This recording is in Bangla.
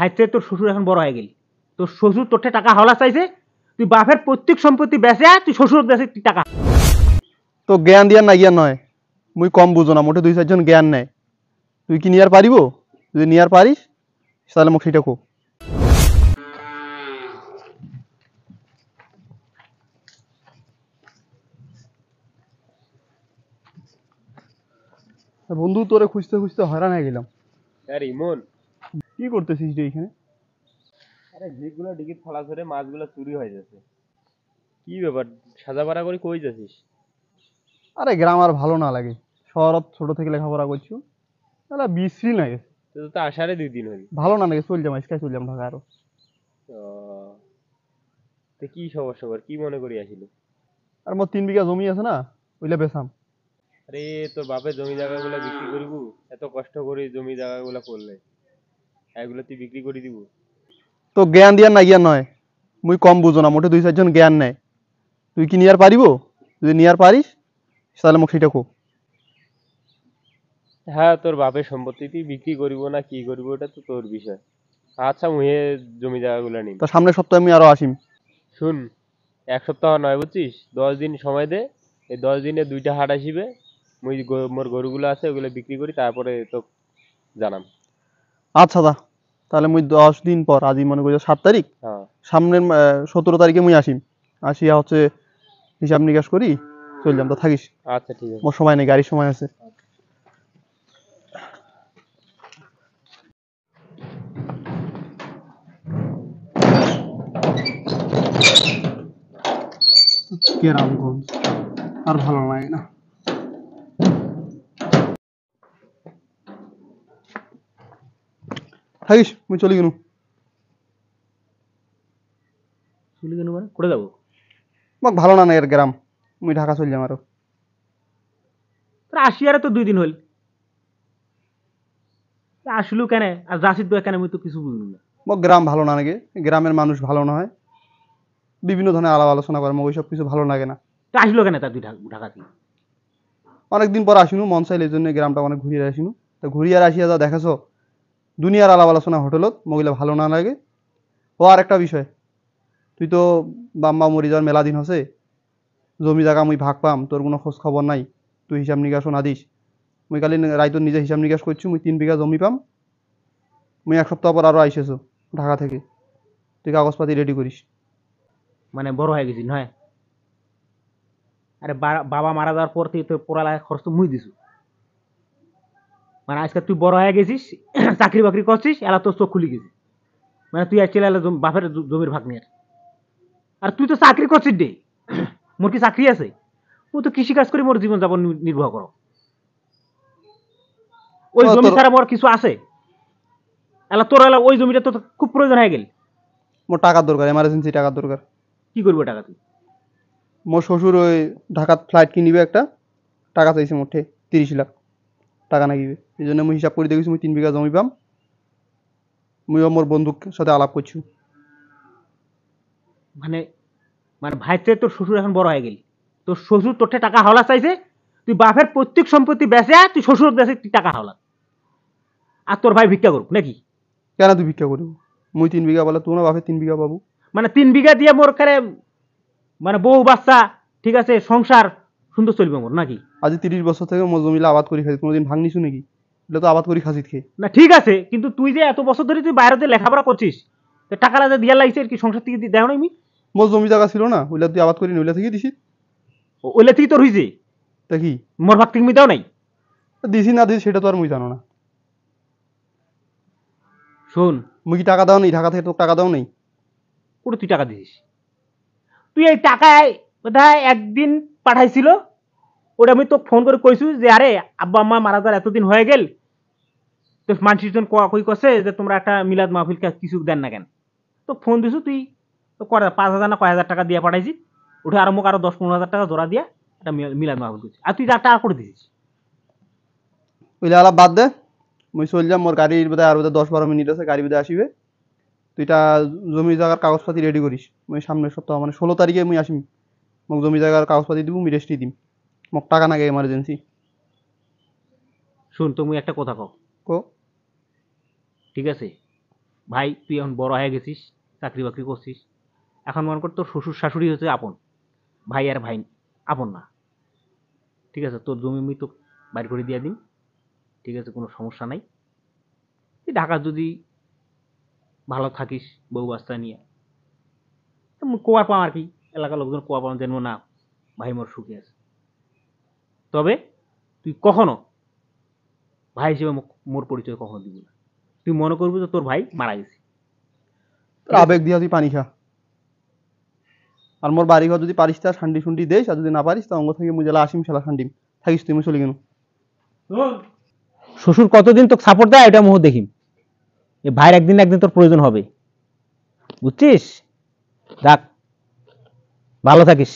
ভাইয়ের চেয়ে তোর শ্বশুর এখন বড় হয়ে গেলি। তোর শ্বশুর তোর থেকে টাকা হাওলা চাইছে, তুই বাপের প্রত্যেক সম্পত্তি বেচে তুই শ্বশুর বেচে তুই টাকা। তো জ্ঞান দিয়ার না গিয়ার নয়, মুই কম বুঝো না, মোটে 2-4 জন জ্ঞান নেয়। তুই কি নিয়ার পারিব? যদি নিয়ার পারিস তাহলে মোক সেটা কো। বন্ধু তোরে খুঁজতে খুঁজতে হয়রান হয়ে গেলাম। আরে ইমন, কি করতেছিস রে এখানে? আরে যেগুলো ডিগিট ফালা করে মাছগুলো চুরি হয়ে যাচ্ছে। কি ব্যাপার, সাজা পাড়া করে কই যাচ্ছিস? আরে গ্রাম আর ভালো না লাগে, শহরত ছোট থেকে লেখাপড়া করছি, তাহলে বিশ্রী লাগে, তো তো আসারে 2 দিন হইল। ভালো না লাগে, চল যাম আজকে, চল যাম ঢাকা আরো। তো কি সমস্যা কর, কি মনে করি আসিল? আর মোর 3 বিঘা জমি আছে না, ওইলা বেচাম। আরে তোর বাপের জমি জায়গাগুলো বিক্রি করবো? এত কষ্ট করে জমি জায়গাগুলো করলে এগুলো তুই বিক্রি করে দিব? তো জ্ঞান দিয়ার না গিয়ার নয়, মুই কম বুঝো না, মোটে 2-4 জন জ্ঞান নেয়। তুই কি নিয়ার পারিব? যদি নিয়ার পারিস তাহলে মোক সেটা কো। হ্যাঁ, তোর বাপের সম্পত্তি তুই বিক্রি করবো না কি করবো ওটা তো তোর বিষয়। আচ্ছা, মুহে জমি জায়গাগুলো নিন। তো সামনের সপ্তাহে আমি আরো আসিম। শুন, 1 সপ্তাহ নয় বুঝছিস, 10 দিন সময় দে। এই 10 দিনে 2টা হাট আসিবে। মুই মোর গরুগুলো আছে ওগুলো বিক্রি করি, তারপরে তো জানাম। আচ্ছা দা, তাহলে মুই 10 দিন পর, আজই মনে করি 7 তারিখ, হ্যাঁ সামনের 17 তারিখে মুই আসিম। আসিয়া হচ্ছে হিসাব নিকাশ করি চল যাম। তো থাকিস, আচ্ছা, ঠিক আছে। মোর সময় নেই, গাড়ির সময় আছে। কেরামগঞ্জ আর ভালো লাগে না। থাকিস, মুই চলি গেলু। চলে গেল মানে করে যাবো? মোক ভালো না এর গ্রাম, মুই ঢাকা চল যাম আরো। তোর আসিয়ারে তো 2 দিন হইল, আসলু কেন আর যাসিদ কেন আমি তো কিছু বুঝলু না। মোক গ্রাম ভালো না লাগে, গ্রামের মানুষ ভালো না হয়, বিভিন্ন ধরনের আলাপ আলোচনা করে, মোক ওইসব কিছু ভালো লাগে না। তো আসলো কেন তা তুই ঢাকাতে? অনেকদিন পর আসিনু, মন চাইলে এই জন্য গ্রামটা অনেক ঘুরিয়ে আসিনু। তো ঘুরিয়ে আসিয়া যা দেখাছ দুনিয়ার আলাপ আলোচনা হোটেলত, মগিলা ভালো না লাগে। ও আর একটা বিষয়, তুই তো বাম্মা মরি যাওয়ার মেলা দিন হসে, জমি জায়গা মুই ভাগ পাম, তোর কোনো খোঁজ খবর নাই, তুই হিসাব নিকাশও না দিস। মুই কালি রাইতর নিজে হিসাব নিকাশ করছি, মুই 3 বিঘা জমি পাম। মুই 1 সপ্তাহ পর আরো আইসেছো ঢাকা থেকে, তুই কাগজপাতি রেডি করিস। মানে বড় হয়ে গেছি নয়? আরে বাবা মারা যাওয়ার পর থেকে তোর পড়ালেখা খরচ তো মুই দিছু। মানে আজকে তুই বড় হয়ে গেছিস, চাকরি বাকরি করছিস, এলা তোর চোখ খুলে গেছিস। মানে তুই আসছিল বাপের জমির ভাগ নিয়ে। আর তুই তো চাকরি করছিস ডে, মোর কি চাকরি আছে? ও তো কৃষি কাজ করে মোর জীবন যাপন নির্বাহ করো। ওই জমি তোর ছাড়া মোর কিছু আছে? এলা তোর এলা ওই জমিটা তো খুব প্রয়োজন হয়ে গেল। মোর টাকার দরকার, এমার্জেন্সি টাকার দরকার। কি করবো টাকা তুই? মোর শ্বশুর ওই ঢাকাত ফ্লাইট কিনিবে একটা, টাকা চাইছে মোটে 30 লাখ টাকা নাগিবে। এই জন্য মুই হিসাব করে দেখেছি, মুই 3 বিঘা জমি পাম। মুইও মোর বন্ধুর সাথে আলাপ করছি। মানে মানে ভাইয়ের চেয়ে তোর শ্বশুর এখন বড় হয়ে গেলি। তোর শ্বশুর তোর থেকে টাকা হাওলা চাইছে, তুই বাপের প্রত্যেক সম্পত্তি বেচে তুই শ্বশুর বেচে তুই টাকা হাওলা। আর তোর ভাই ভিক্ষা করুক নাকি? কেন তুই ভিক্ষা করবো? মুই 3 বিঘা বলে তোমার বাপের 3 বিঘা পাবো। মানে 3 বিঘা দিয়ে মোর কারে মানে বউ বাচ্চা ঠিক আছে, সংসার সুন্দর চলবে মোর নাকি? আজ 30 বছর থেকে মোর জমিলা আবাদ করে খাইছি, কোনোদিন ভাঙ নিছু নাকি? এটা তো আবাদ করে খাসিত খেয়ে। না ঠিক আছে, কিন্তু তুই যে এত বছর ধরে তুই বাইরে লেখাপড়া করছিস, টাকাটা যে দিয়া লাগছে কি সংসার থেকে দেও না? মোর জমি জায়গা ছিল না, ওইলা তুই আবাদ করি ওইলা থেকে দিছি। ওইলে থেকে তোর হয়েছে, তা কি মোর ভাগ থেকে দেও নাই? দিছি না দিছি সেটা তো আর মুই জানো না। শোন, মুই কি টাকা দাও নেই? ঢাকা থেকে তোর টাকা দাও নেই? পুরো তুই টাকা দিস। তুই এই টাকায় বোধহয় একদিন পাঠাইছিল, ওটা আমি তো ফোন করে কইছু যে আরে আব্বা আম্মা মারা যাওয়ার এতদিন হয়ে গেল, তো মানুষজন কই করছে যে তোমরা একটা মিলাদ মাহফিল কিছু দেন না কেন? তো ফোন দিছু তুই, তো 5,000 না কয় হাজার টাকা দিয়ে পাঠাইছি। উঠে আরো মুখ আরো 10-15 হাজার টাকা জোড়া দিয়া একটা মিলাদ মাহফিল করছি, আর তুই যা টাকা করে দিছিস। ওইলা আলাপ বাদ দে, মুই চল যাম। মোর গাড়ির বোধহয় আর বোধহয় 10-12 মিনিট আছে, গাড়ি বোধহয় আসিবে। তুইটা জমি জায়গার কাগজপাতি রেডি করিস। মুই সামনের সপ্তাহ মানে 16 তারিখে মুই আসিম। মোক জমি জায়গার কাগজপাতি দিব, মুই রেস্টি দিম। মোক টাকা নাগে এমার্জেন্সি। শুন, তুমি একটা কথা কও, কো। ঠিক আছে? ভাই তুই এখন বড় হয়ে গেছিস, চাকরি বাকরি করছিস, এখন মনে কর তোর শ্বশুর শাশুড়ি হচ্ছে আপন, ভাই আর ভাই আপন না। ঠিক আছে, তোর জমি আমি তো বাইর করে দিয়ে দিন, ঠিক আছে, কোনো সমস্যা নাই। তুই ঢাকা যদি ভালো থাকিস বউ বাচ্চা নিয়ে, কোয়া পাম আর কি, এলাকার লোকজন কোয়া পাম জানবো না ভাই মোর সুখে আছে। তবে তুই কখনো ভাই হিসেবে মোর পরিচয় কখনো দিবি না। তুই মনে করবি যে তোর ভাই মারা গেছে। তোর আবেগ দিয়া তুই পানি খা। আর মোর বাড়ি ঘর যদি পারিস তা শান্ডি শুন্ডি দেশ, আর যদি না পারিস তা অঙ্গ থেকে মুজেলা আসিম শালা শান্ডিম থাকিস, তুই চলে গেল। শ্বশুর কতদিন তোকে সাপোর্ট দেয় এটা মোহ দেখিম। এ ভাইয়ের একদিন না একদিন তোর প্রয়োজন হবে, বুঝছিস? রাখ, ভালো থাকিস।